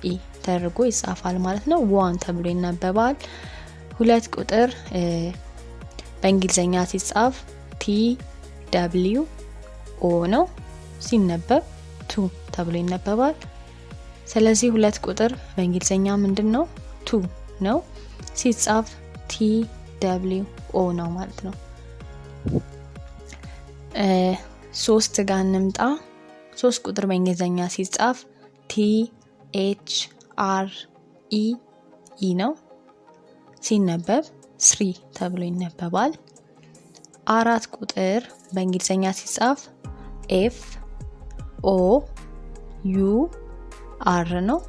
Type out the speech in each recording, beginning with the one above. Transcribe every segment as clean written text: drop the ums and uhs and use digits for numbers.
ኢ ተደርጎ ይጻፋል ማለት ነው። 1 ተብሎ ይነበባል። 2 ቁጥር በእንግሊዘኛ ሲጻፍ TWO ነው። ሲነበብ 2 ተብሎ ይነበባል። ስለዚህ 2 ቁጥር በእንግሊዘኛ ምንድነው? 2 ነው። ሲጻፍ TWO ነው ማለት ነው። 3 ጋር እንምጣ። 3 ቁጥር በእንግሊዘኛ ሲጻፍ THREE ነው። ሲነበብ 3 ተብሎ ይነበባል። 4 ቁጥር በእንግሊዘኛ ሲጻፍ FOUR ነው።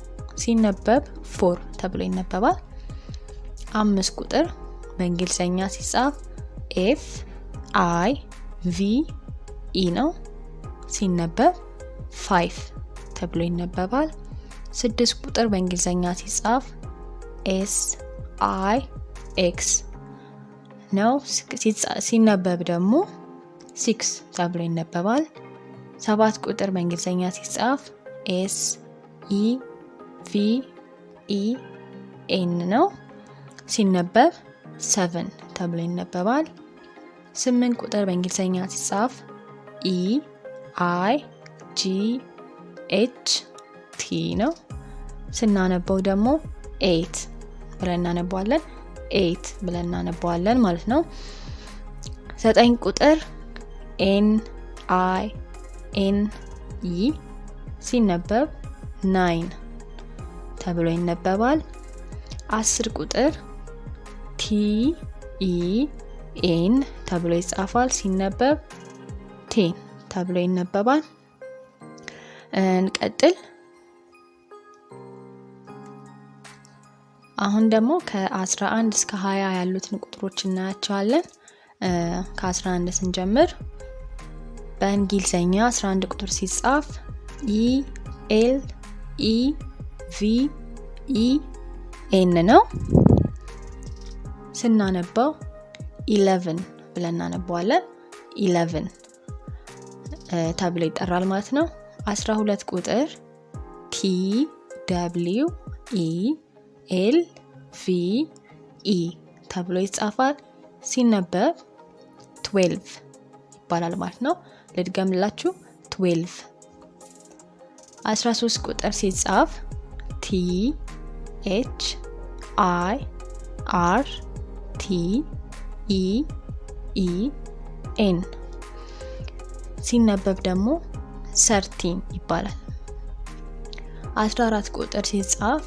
ሲነበብ 4 ተብሎ ይነበባል። 5 ቁጥር በእንግሊዘኛ ሲጻፍ FIVE ነው። ሲነበብ 5 ተብሎ ይነበባል። 6 ቁጥር በእንግሊዘኛ ሲጻፍ SIX ነው። ሲነበብ ደግሞ 6 ተብሎ ይነበባል። 7 ቁጥር በእንግሊዘኛ ሲጻፍ SEVEN ነው። ሲነበብ 7 ተብሎ ይነበባል። 8 ቁጥር በእንግሊዘኛ ሲጻፍ EIGHT ነው። ስናነበው ደግሞ 8 ብለን እናነባዋለን። 8 ብለን እናነባዋለን ማለት ነው። 9 ቁጥር NINE ሲነበብ 9 ተብሎ ይነበባል። 10 ቁጥር TEN ተብሎ ይጻፋል። ሲነበብ 10 ተብሎ ይነበባል። እንቀጥል። አሁን ደግሞ ከ11 እስከ 20 ያሉትን ቁጥሮች እናያቸዋለን። ከ11 ስንጀምር በእንግሊዘኛ 11 ቁጥር ሲጻፍ ELEVEN ነው። ስናነባው 11 ብለን እናነባዋለን። 11 ተብሎ ይጠራል ማለት ነው። 12 ቁጥር TWELVE ተብሎ ይጻፋል። ሲነበብ 12 ይባላል ማለት ነው። ልድገምላችሁ 12። 13 ቁጥር ሲጻፍ THIRTEN ሲነበብ ደግሞ 13 ይባላል። 14 ቁጥር ሲጻፍ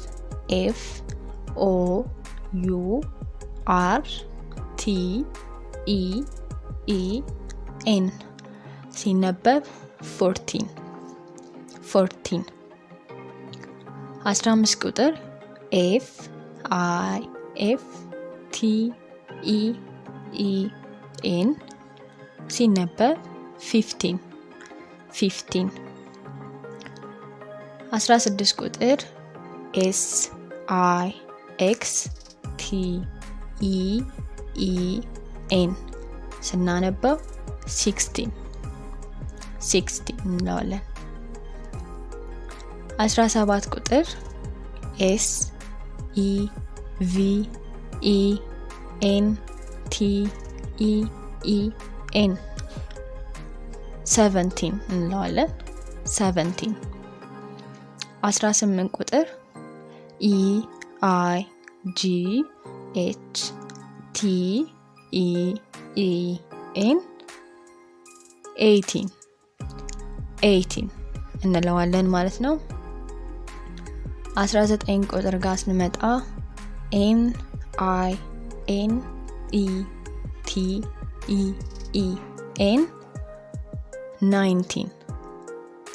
FOURTEN ሲነበብ 14. 15 ቁጥር FIFTEN ሲነበብ 15. 16 ቁጥር SIXTEN ስናነበው 16 እንለዋለን። 17 ቁጥር SEVENTEN 17 እንለዋለን። 17. 18 ቁጥር EIGHTEN 18 እንለዋለን ማለት ነው። 19 ቁጥር ጋር ስንመጣ NINETEN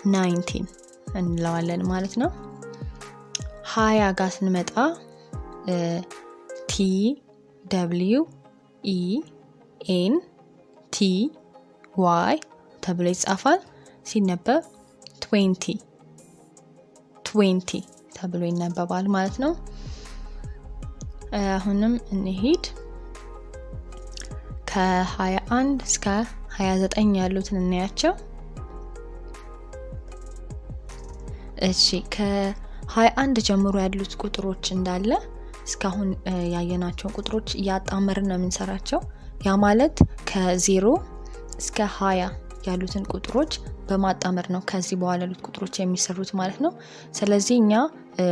19 እንለዋለን ማለት ነው። 20 ጋር ስንመጣ TWENTY ተብሎ ይጻፋል። ሲነበብ 20 ተብሎ ይነበባል ማለት ነው። አሁንም እንሂድ። ከ21 እስከ 29 ያሉትን እናያቸው። እሺ 21 ጀምሮ ያሉት ቁጥሮች እንዳለ እስካሁን ያየናቸው ቁጥሮች እያጣመርን ነው የምንሰራቸው። ያ ማለት ከ0 እስከ 20 ያሉትን ቁጥሮች በማጣመር ነው ከዚህ በኋላ ያሉት ቁጥሮች የሚሰሩት ማለት ነው። ስለዚህ እኛ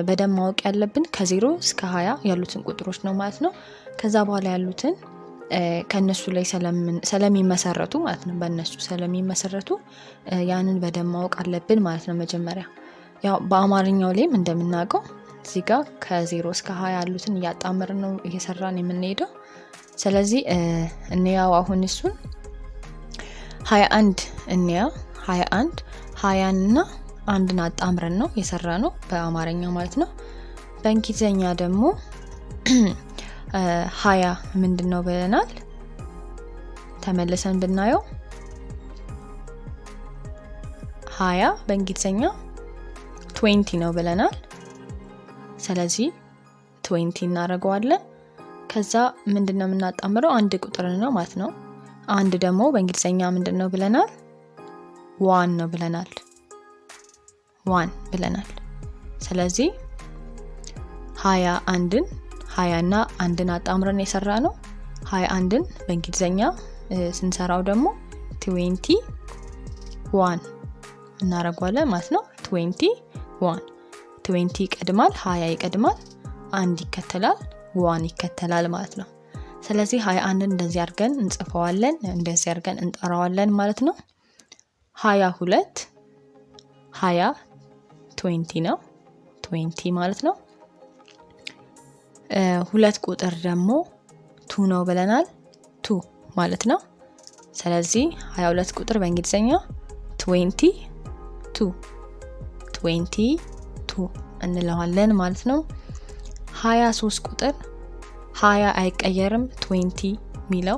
በደንብ ማወቅ ያለብን ከ0 እስከ 20 ያሉትን ቁጥሮች ነው ማለት ነው። ከዛ በኋላ ያሉትን ከነሱ ላይ ስለሚመሰረቱ ማለት ነው፣ በእነሱ ስለሚመሰረቱ ያንን በደንብ ማወቅ አለብን ማለት ነው። መጀመሪያ ያው በአማርኛው ላይም እንደምናውቀው እዚህ ጋር ከ0 እስከ 20 ያሉትን እያጣመርን ነው እየሰራን የምንሄደው። ስለዚህ እንያው አሁን እሱን 21 እንያው 21 20 እና አንድን አጣምረን ነው የሰራ ነው በአማርኛ ማለት ነው። በእንግሊዘኛ ደግሞ 20 ምንድነው ብለናል? ተመልሰን ብናየው 20 በእንግሊዘኛ 20 ነው ብለናል። ስለዚህ 20 እናደርገዋለን። ከዛ ምንድነው የምናጣምረው? አንድ ቁጥር ነው ማለት ነው። አንድ ደግሞ በእንግሊዘኛ ምንድነው ብለናል? 1 ነው ብለናል። 1 ብለናል። ስለዚህ 21ን 20 እና አንድን አጣምረን የሰራ ነው። 21ን በእንግሊዘኛ ስንሰራው ደግሞ 21 እናደርገዋለን ማለት ነው። 20 ይቀድማል፣ 20 ይቀድማል፣ 1 ይከተላል፣ 1 ይከተላል ማለት ነው። ስለዚህ 21ን እንደዚህ አድርገን እንጽፈዋለን፣ እንደዚህ አድርገን እንጠራዋለን ማለት ነው። 22 20 ነው 20 ማለት ነው። ሁለት ቁጥር ደግሞ 2 ነው ብለናል። 2 ማለት ነው። ስለዚህ 22 ቁጥር በእንግሊዘኛ 22 እንለዋለን ማለት ነው። 23 ቁጥር 20 አይቀየርም፣ 20 ሚለው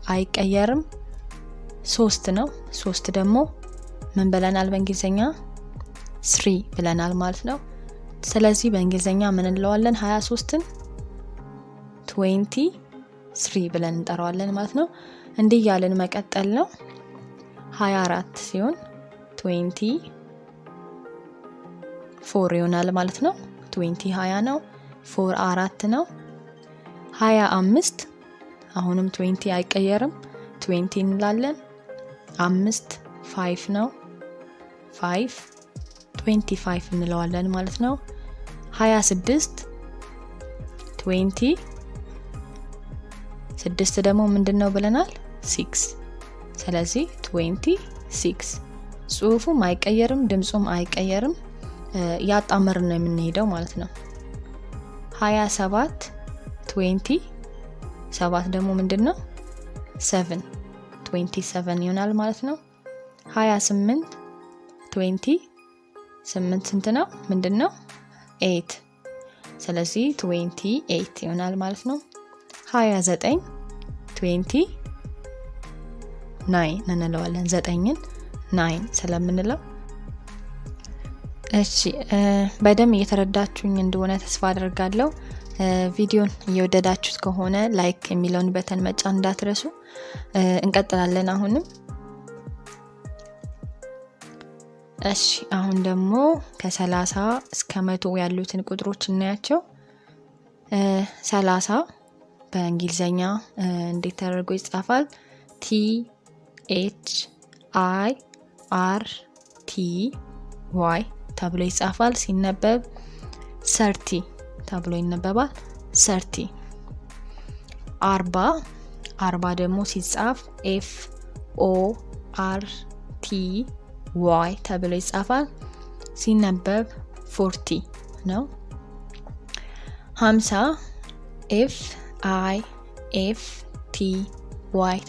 አይቀየርም። 3 ነው። 3 ደግሞ ምን ብለናል በእንግሊዘኛ? 3 ብለናል ማለት ነው። ስለዚህ በእንግሊዘኛ ምን እንለዋለን? 23ን 23 ብለን እንጠራዋለን ማለት ነው። እንዲህ ያለን መቀጠል ነው። 24 ሲሆን 24 ይሆናል ማለት ነው። 20 ነው። 4 4 ነው። 25 አሁንም 20 አይቀየርም፣ 20 እንላለን። 5 5 ነው። 5 25 እንለዋለን ማለት ነው። 26 20 6 ደግሞ ምንድነው ብለናል? 6 ስለዚህ 26 ጽሁፉም አይቀየርም፣ ድምጹም አይቀየርም፣ ያጣመርን ነው የምንሄደው ማለት ነው። 27 20 7 ደግሞ ምንድነው? 7 27 ይሆናል ማለት ነው። 28 20 8 ስንት ነው? ምንድነው? 8 ስለዚህ 28 ይሆናል ማለት ነው። 29 20 9 እንለዋለን። 9ን 9 ስለምንለው እሺ በደንብ እየተረዳችሁኝ እንደሆነ ተስፋ አደርጋለሁ። ቪዲዮን እየወደዳችሁት ከሆነ ላይክ የሚለውን በተን መጫን እንዳትረሱ። እንቀጥላለን አሁንም። እሺ አሁን ደግሞ ከ30 እስከ 100 ያሉትን ቁጥሮች እናያቸው። 30 በእንግሊዘኛ እንዴት ተደርጎ ይጻፋል? THIRTY ተብሎ ይጻፋል። ሲነበብ 30 ተብሎ ይነበባል። 30 40 ደግሞ ሲጻፍ FORTY ተብሎ ይጻፋል። ሲነበብ 40 ነው። 50 FIFTY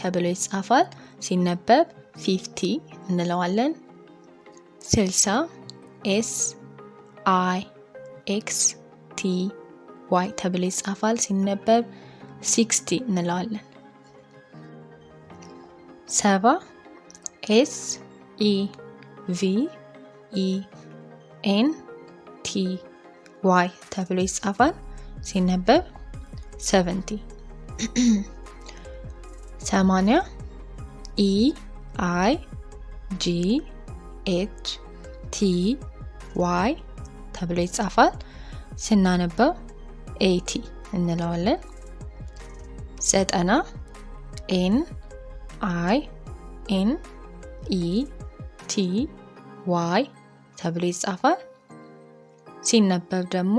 ተብሎ ይጻፋል። ሲነበብ 50 እንለዋለን። 60 SIXTY ተብሎ ይጻፋል። ሲነበብ 60 እንለዋለን። 70 SEVENTY ተብሎ ይጻፋል። ሲነበብ 70 80 EIGHTY ተብሎ ይጻፋል። ስናነበው 80 እንለዋለን። 90 NINETY ተብሎ ይጻፋል። ሲነበብ ደግሞ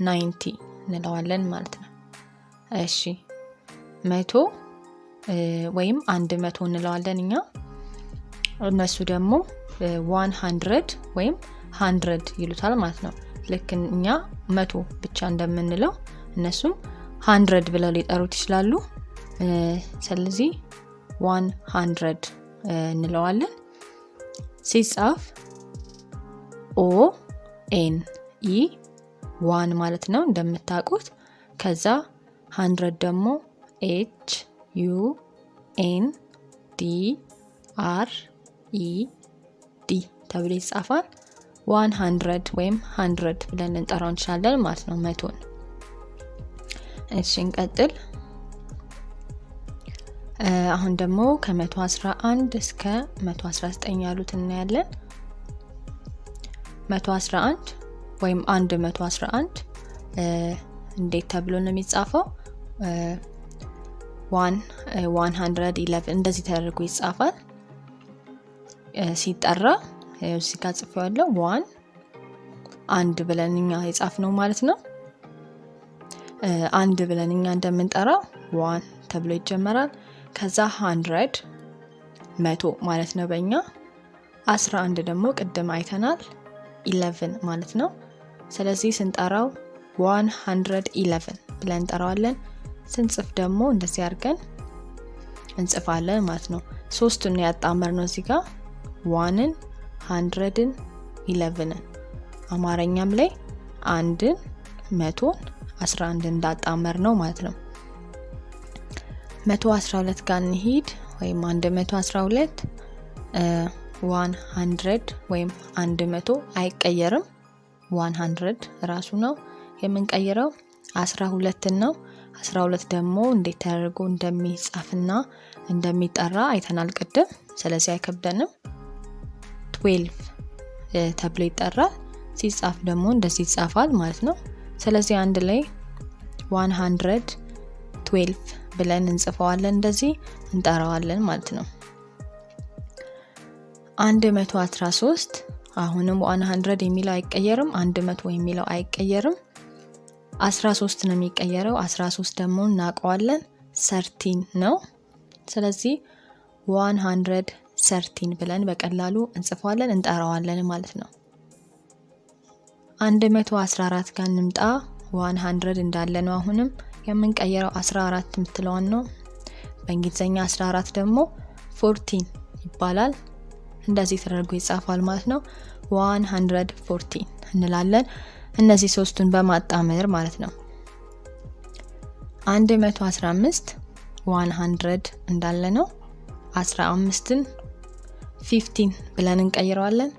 90 እንለዋለን ማለት ነው። እሺ 100 ወይም 100 እንለዋለን እኛ። እነሱ ደግሞ 100 ወይም 100 ይሉታል ማለት ነው። ልክ እኛ 100 ብቻ እንደምንለው እነሱም 100 ብለው ሊጠሩት ይችላሉ። ስለዚህ 100 እንለዋለን። ሲጻፍ ONE 1 ማለት ነው እንደምታውቁት። ከዛ 100 ደግሞ HUNDRED ተብሎ ይጻፋል። 100 ወይም 100 ብለን እንጠራው እንችላለን ማለት ነው መቶን። እሺ እንቀጥል። አሁን ደግሞ ከ111 እስከ 119 ያሉት እናያለን። 111 ወይም 111 እንዴት ተብሎ ነው የሚጻፈው? 111 እንደዚህ ተደርጎ ይጻፋል። ሲጠራ እዚህ ጋር ጽፌዋለሁ። 1 ብለን እኛ የጻፍነው ማለት ነው። 1 ብለን እኛ እንደምንጠራው 1 ተብሎ ይጀመራል። ከዛ 100 100 ማለት ነው በእኛ። 11 ደግሞ ቅድም አይተናል 11 ማለት ነው። ስለዚህ ስንጠራው 111 ብለን እንጠራዋለን። ስንጽፍ ደግሞ እንደዚህ አድርገን እንጽፋለን ማለት ነው። ሶስቱን ያጣመርነው እዚህ ጋር 1ን 100ን 11ን። አማርኛም ላይ 1ን 100ን 11 እንዳጣመር ነው ማለት ነው። 112 ጋር እንሂድ። ወይም 112 100 ወይም 100 አይቀየርም። 100 ራሱ ነው የምንቀይረው። 12 ነው። 12 ደግሞ እንዴት ተደርጎ እንደሚጻፍና እንደሚጠራ አይተናል ቅድም። ስለዚህ አይከብደንም። 12 ተብሎ ይጠራል። ሲጻፍ ደግሞ እንደዚህ ይጻፋል ማለት ነው። ስለዚህ አንድ ላይ 112 ብለን እንጽፈዋለን፣ እንደዚህ እንጠራዋለን ማለት ነው። 113 አሁንም 100 የሚለው አይቀየርም። 100 የሚለው አይቀየርም። 13 ነው የሚቀየረው። 13 ደግሞ እናውቀዋለን 13 ነው። ስለዚህ 113 ብለን በቀላሉ እንጽፈዋለን፣ እንጠራዋለን ማለት ነው። 114 ጋር እንምጣ። 100 እንዳለ ነው። አሁንም የምንቀየረው 14 የምትለዋን ነው። በእንግሊዘኛ 14 ደግሞ 14 ይባላል። እንደዚህ ተደርጎ ይጻፋል ማለት ነው። 114 እንላለን። እነዚህ ሶስቱን በማጣመር ማለት ነው። 115 100 እንዳለ ነው። 15ን 15 ብለን እንቀይረዋለን።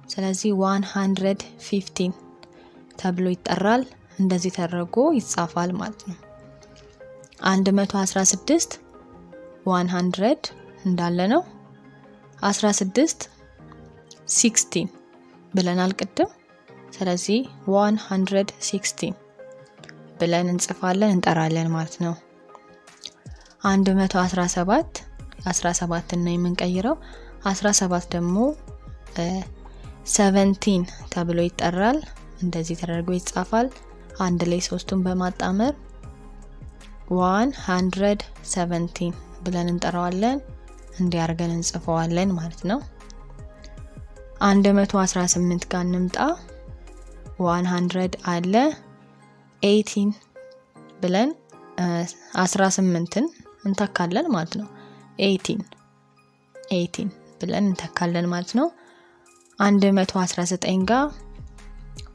ስለዚህ 115 ተብሎ ይጠራል። እንደዚህ ተደርጎ ይጻፋል ማለት ነው። 116 100 እንዳለ ነው። 16 16 ብለናል ቅድም። ስለዚህ 116 ብለን እንጽፋለን፣ እንጠራለን ማለት ነው። 117 17 ነው የምንቀይረው። 17 ደግሞ 17 ተብሎ ይጠራል። እንደዚህ ተደርጎ ይጻፋል። አንድ ላይ ሶስቱን በማጣመር 117 ብለን እንጠራዋለን። እንዲያርገን እንጽፈዋለን ማለት ነው። 118 ጋር እንምጣ። 100 አለ 18 ብለን 18ን እንተካለን ማለት ነው። 18 ብለን እንተካለን ማለት ነው። 119 ጋር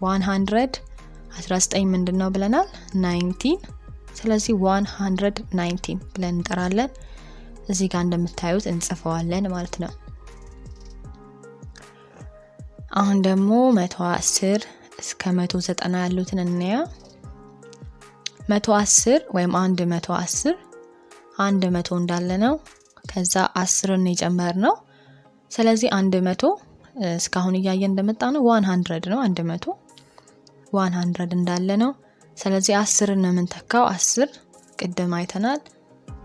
119 ምንድነው ብለናል? 19። ስለዚህ 119 ብለን እንጠራለን። እዚህ ጋር እንደምታዩት እንጽፈዋለን ማለት ነው። አሁን ደግሞ 110 እስከ 190 ያሉትን እንያ። 110 ወይም 110 100 እንዳለ ነው። ከዛ 10ን የጨመርነው። ስለዚህ 100 እስካሁን እያየን እንደመጣ ነው 100 ነው። 100 100 እንዳለ ነው። ስለዚህ 10 ነው የምንተካው። 10 ቅድም አይተናል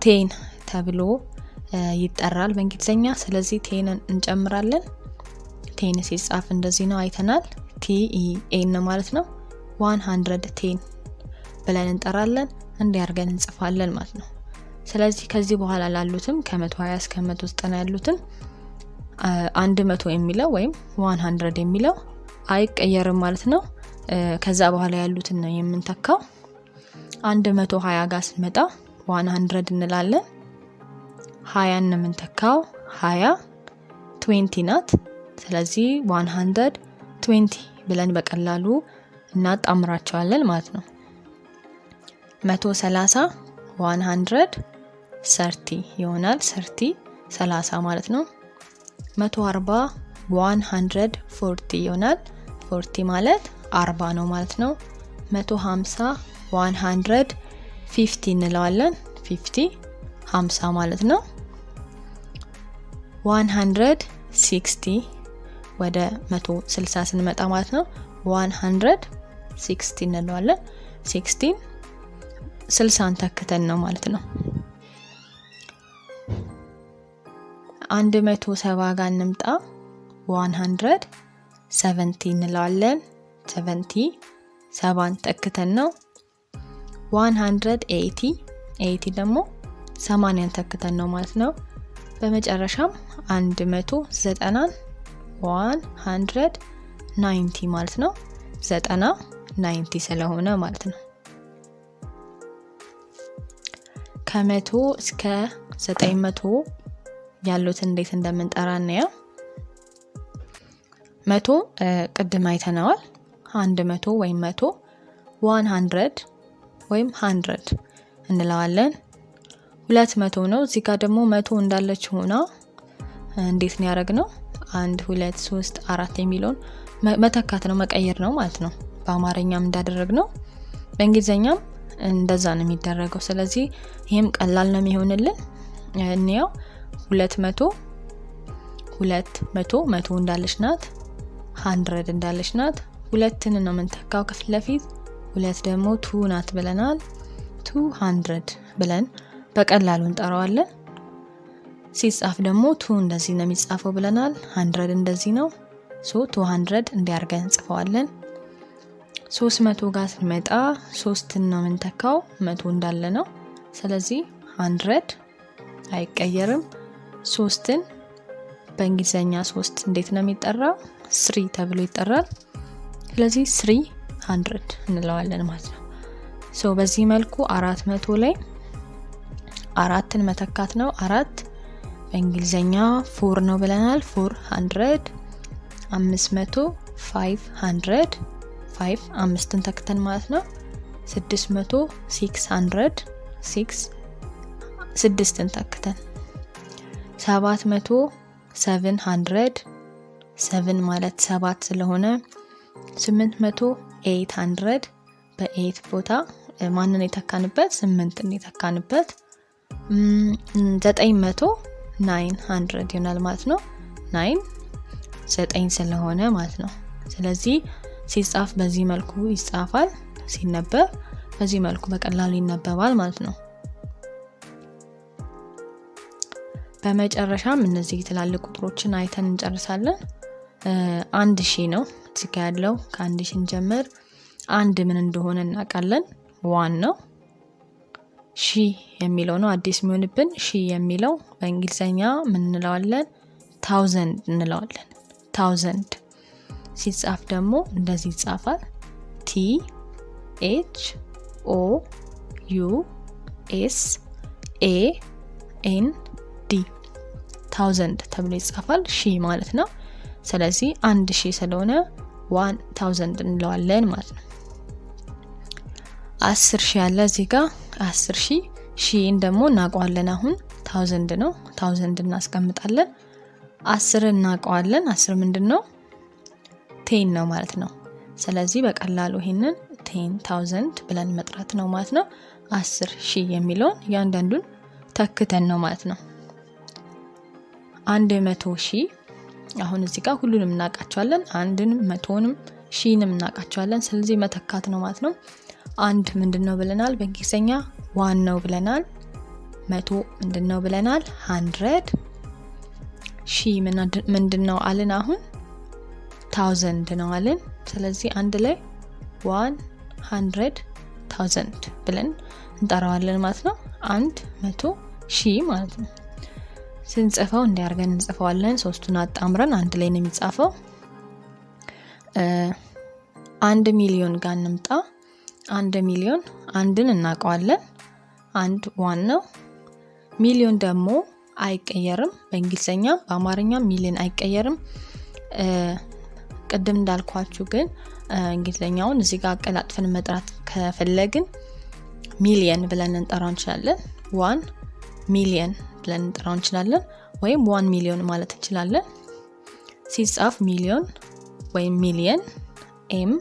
10 ተብሎ ይጠራል በእንግሊዘኛ። ስለዚህ 10ን እንጨምራለን። 10 ሲጻፍ እንደዚህ ነው አይተናል። TEN ማለት ነው። 110 ብለን እንጠራለን። እንዲያርገን እንጽፋለን ማለት ነው። ስለዚህ ከዚህ በኋላ ላሉትም ከ120 እስከ 190 ያሉትን 100 የሚለው ወይም 100 የሚለው አይቀየርም ማለት ነው። ከዛ በኋላ ያሉትን ነው የምንተካው። 120 ጋር ስንመጣ 100 እንላለን። 20 ነው የምንተካው። 20 20 ናት። ስለዚህ 120 ብለን በቀላሉ እናጣምራቸዋለን ማለት ነው። 130 130 ይሆናል። 30 ማለት ነው። 140 140 ይሆናል። 40 ማለት 40 ነው ማለት ነው። 150 150 እንለዋለን። 50 ማለት ነው። 160 ወደ 160 ስንመጣ ማለት ነው 160 እንለዋለን። 60ን ተክተን ነው ማለት ነው። 170 ጋር እንምጣ። 170 እንለዋለን። 7ን ተክተን ነው። 180 ደግሞ 80ን ተክተን ነው ማለት ነው። በመጨረሻም 190 190 ማለት ነው። 90 ስለሆነ ማለት ነው። ከ100 እስከ 900 ያሉት እንዴት እንደምንጠራ ነው። 100 ቅድም አይተናል። 100 ወይም 100 100 ወይም 100 እንለዋለን። 200 ነው። እዚህ ጋር ደግሞ 100 እንዳለች ሆና እንዴት ነው ያደረግነው? 1 2 3 4 የሚለውን መተካት ነው መቀየር ነው ማለት ነው። በአማርኛም እንዳደረግነው በእንግሊዘኛም እንደዛ ነው የሚደረገው። ስለዚህ ይሄም ቀላል ነው የሚሆንልን። እንየው 200 100 እንዳለች ናት። 100 እንዳለች ናት። 2ን ነው የምንተካው ከፊት ለፊት። 2 ደግሞ 2 ናት ብለናል። 200 ብለን በቀላሉ እንጠራዋለን። ሲጻፍ ደግሞ 2 እንደዚህ ነው የሚጻፈው ብለናል። 100 እንደዚህ ነው። 200 እንዲያርገን እንጽፈዋለን። 300 ጋር ስንመጣ 3ን ነው የምንተካው 100 እንዳለ ነው። ስለዚህ 100 አይቀየርም። 3ን በእንግሊዘኛ 3 እንዴት ነው የሚጠራው? 3 ተብሎ ይጠራል። ስለዚህ 300 እንለዋለን ማለት ነው። በዚህ መልኩ 400 ላይ 4ን መተካት ነው። 4 በእንግሊዘኛ 4 ነው ብለናል። 400 500 500 5ን ተክተን ማለት ነው። 600 600 6ን ተክተን 700 700 7 ማለት 7 ስለሆነ 800 800 በ8 ቦታ ማንን የተካንበት? 8ን የተካንበት 900 900 ይሆናል ማለት ነው። 9 ስለሆነ ማለት ነው። ስለዚህ ሲጻፍ በዚህ መልኩ ይጻፋል። ሲነበብ በዚህ መልኩ በቀላሉ ይነበባል ማለት ነው። በመጨረሻም እነዚህ ትላልቅ ቁጥሮችን አይተን እንጨርሳለን። 1000 ነው እዚህ ጋር ያለው። ከ1000 እንጀምር። 1 ምን እንደሆነ እናውቃለን። 1 ነው። 1000 የሚለው ነው አዲስ የሚሆንብን። 1000 የሚለው በእንግሊዘኛ ምን እንለዋለን? 1000 እንለዋለን። 1000 ሲጻፍ ደግሞ እንደዚህ ይጻፋል። THOUSAND 1000 ተብሎ ይጻፋል። 1000 ማለት ነው። ስለዚህ 1000 ስለሆነ 1000 እንለዋለን ማለት ነው። 10000 ያለ እዚህ ጋር 10000 ሺን ደግሞ እናውቀዋለን። አሁን 1000 ነው። 1000 እናስቀምጣለን። 10 እናውቀዋለን። 10 ምንድነው? 10 ነው ማለት ነው። ስለዚህ በቀላሉ ይሄንን 10000 ብለን መጥራት ነው ማለት ነው። 10000 የሚለውን ያንዳንዱን ተክተን ነው ማለት ነው። 100,000 አሁን እዚህ ጋር ሁሉንም እናውቃቸዋለን። 1ን 100ንም ሺንም እናውቃቸዋለን። ስለዚህ መተካት ነው ማለት ነው። አንድ ምንድነው ብለናል? በእንግሊዘኛ ዋን ነው ብለናል። 100 ምንድነው ብለናል? 100። ሺ ምንድነው አልን? አሁን 1000 ነው አልን። ስለዚህ አንድ ላይ 100,000 ብለን እንጠራዋለን ማለት ነው። 100 ሺህ ማለት ነው። ስንጽፈው እንዲያርገን እንጽፈዋለን። ሶስቱን አጣምረን አንድ ላይ ነው የሚጻፈው። 1 ሚሊዮን ጋር እንምጣ። 1 ሚሊዮን አንድን እናውቀዋለን። 1 ዋን ነው። ሚሊዮን ደግሞ አይቀየርም። በእንግሊዘኛ በአማርኛ ሚሊዮን አይቀየርም። ቅድም እንዳልኳችሁ ግን እንግሊዘኛውን እዚህ ጋር አቀላጥፈን መጥራት ከፈለግን ሚሊየን ብለን እንጠራው እንችላለን። 1 ሚሊየን ብለን እንጠራው እንችላለን። ወይም 1 ሚሊዮን ማለት እንችላለን። ሲጻፍ ሚሊዮን ወይም ሚሊየን MILLION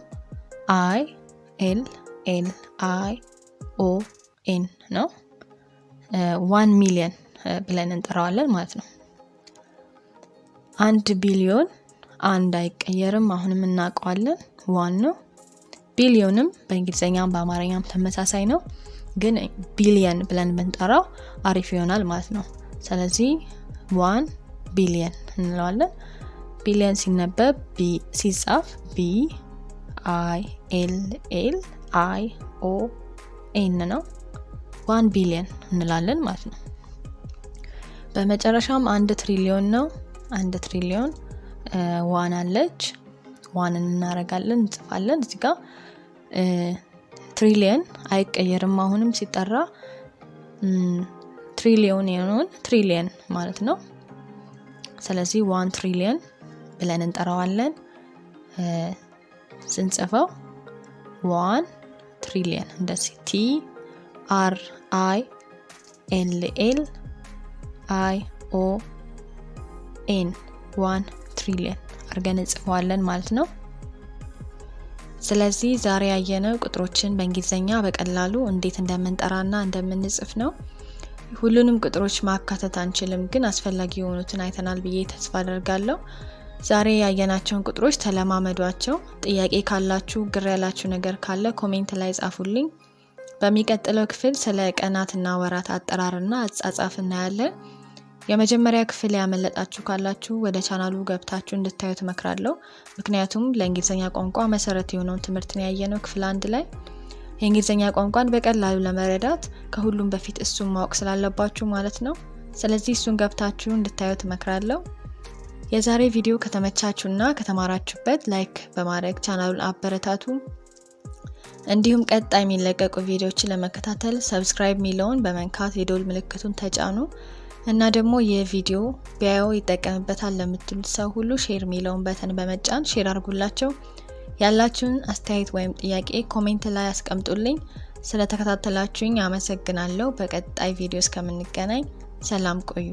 ነው። 1 ሚሊዮን ብለን እንጠራዋለን ማለት ነው። 1 ቢሊዮን አንድ አይቀየርም። አሁንም እናውቀዋለን። 1 ነው። ቢሊዮንም በእንግሊዘኛም በአማርኛም ተመሳሳይ ነው። ግን ቢሊየን ብለን ብንጠራው አሪፍ ይሆናል ማለት ነው። ስለዚህ 1 ቢሊየን እንለዋለን። ቢሊየን ሲነበብ ሲጻፍ BILLION ነው። 1 ቢሊየን እንላለን ማለት ነው። በመጨረሻም 1 ትሪሊዮን ነው። 1 ትሪሊዮን ዋን አለች። ዋንን እናረጋለን እንጽፋለን። እዚህ ጋር ትሪሊየን አይቀየርም። አሁንም ሲጠራ ትሪሊዮን የሆነውን ትሪሊየን ማለት ነው። ስለዚህ 1 ትሪሊየን ብለን እንጠራዋለን። ስንጽፈው 1 ትሪሊየን እንደዚህ TRILLION 1 ትሪሊየን አድርገን እንጽፈዋለን ማለት ነው። ስለዚህ ዛሬ ያየነው ቁጥሮችን በእንግሊዘኛ በቀላሉ እንዴት እንደምንጠራና እንደምንጽፍ ነው። ሁሉንም ቁጥሮች ማካተት አንችልም፣ ግን አስፈላጊ የሆኑትን አይተናል ብዬ ተስፋ አደርጋለሁ። ዛሬ ያየናቸውን ቁጥሮች ተለማመዷቸው። ጥያቄ ካላችሁ፣ ግር ያላችሁ ነገር ካለ ኮሜንት ላይ ጻፉልኝ። በሚቀጥለው ክፍል ስለ ቀናትና ወራት አጠራርና አጻጻፍ እናያለን። የመጀመሪያ ክፍል ያመለጣችሁ ካላችሁ ወደ ቻናሉ ገብታችሁ እንድታዩት እመክራለሁ። ምክንያቱም ለእንግሊዘኛ ቋንቋ መሰረት የሆነውን ትምህርት ነው ያየነው ክፍል 1 ላይ። የእንግሊዘኛ ቋንቋን በቀላሉ ለመረዳት ከሁሉም በፊት እሱን ማወቅ ስላለባችሁ ማለት ነው። ስለዚህ እሱን ገብታችሁ እንድታዩት እመክራለሁ። የዛሬ ቪዲዮ ከተመቻችሁና ከተማራችሁበት ላይክ በማድረግ ቻናሉን አበረታቱ። እንዲሁም ቀጣይ የሚለቀቁ ቪዲዮዎችን ለመከታተል ሰብስክራይብ ሚለውን በመንካት የደወል ምልክቱን ተጫኑ። እና ደግሞ የቪዲዮ ቢያዩ ይጠቀምበታል ለምትሉት ሰው ሁሉ ሼር ሚለውን በተን በመጫን ሼር አድርጉላቸው። ያላችሁን አስተያየት ወይም ጥያቄ ኮሜንት ላይ አስቀምጡልኝ። ስለተከታተላችሁኝ አመሰግናለሁ። በቀጣይ ቪዲዮ እስከምንገናኝ ሰላም ቆዩ።